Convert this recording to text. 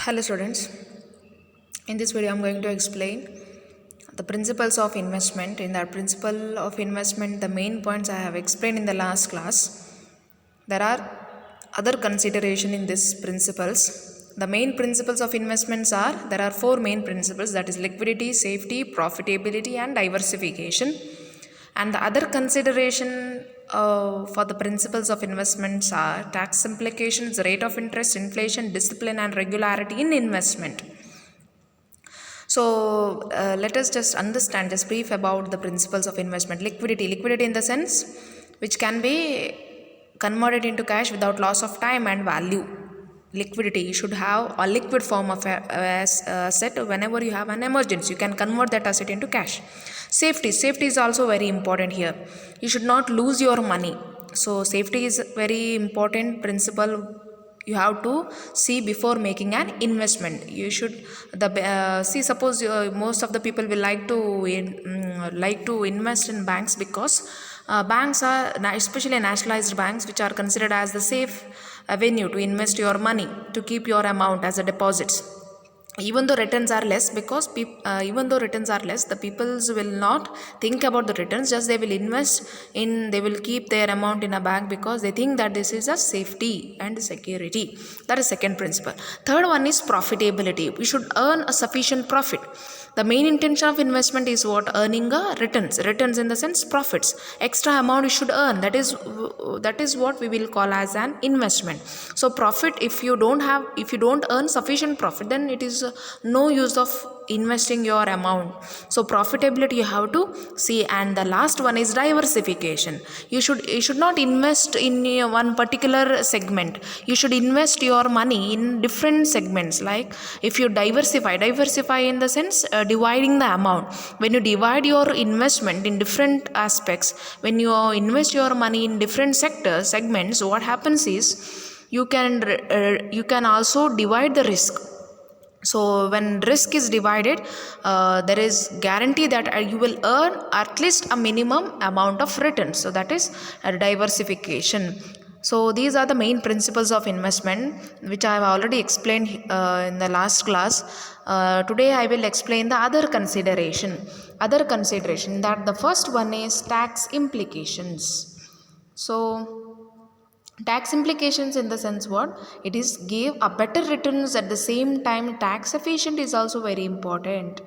Hello students, in this video I am going to explain the principles of investment. In that principle of investment, the main points I have explained in the last class. There are other consideration in these principles. The main principles of investments are, there are four main principles, that is liquidity, safety, profitability and diversification. And the other consideration for the principles of investments are tax implications, rate of interest, inflation, discipline and regularity in investment. So let us just understand, just brief about the principles of investment. Liquidity in the sense which can be converted into cash without loss of time and value. Liquidity, you should have a liquid form of asset. Whenever you have an emergency, you can convert that asset into cash. Safety is also very important here. You should not lose your money. So safety is very important principle you have to see before making an investment. You should see, suppose most of the people will like to invest in banks, because banks are, especially nationalized banks, which are considered as the safe avenue to invest your money, to keep your amount as a deposits. Even though returns are less, because the peoples will not think about the returns, just they will invest in, they will keep their amount in a bank because they think that this is a safety and security. That is second principle. Third one is profitability. We should earn a sufficient profit. The main intention of investment is what? Earning a returns in the sense profits, extra amount you should earn. That is what we will call as an investment. So profit, if you don't earn sufficient profit, then it is no use of investing your amount. So profitability you have to see. And the last one is diversification. You should not invest in one particular segment. You should invest your money in different segments. Like if you diversify in the sense dividing the amount. When you divide your investment in different aspects, when you invest your money in different segments, what happens is you can also divide the risk. So when risk is divided, there is guarantee that you will earn at least a minimum amount of return. So that is diversification. So these are the main principles of investment, which I have already explained in the last class. Today I will explain the other consideration. That the first one is tax implications. So tax implications in the sense what? It is give a better returns, at the same time tax efficient is also very important.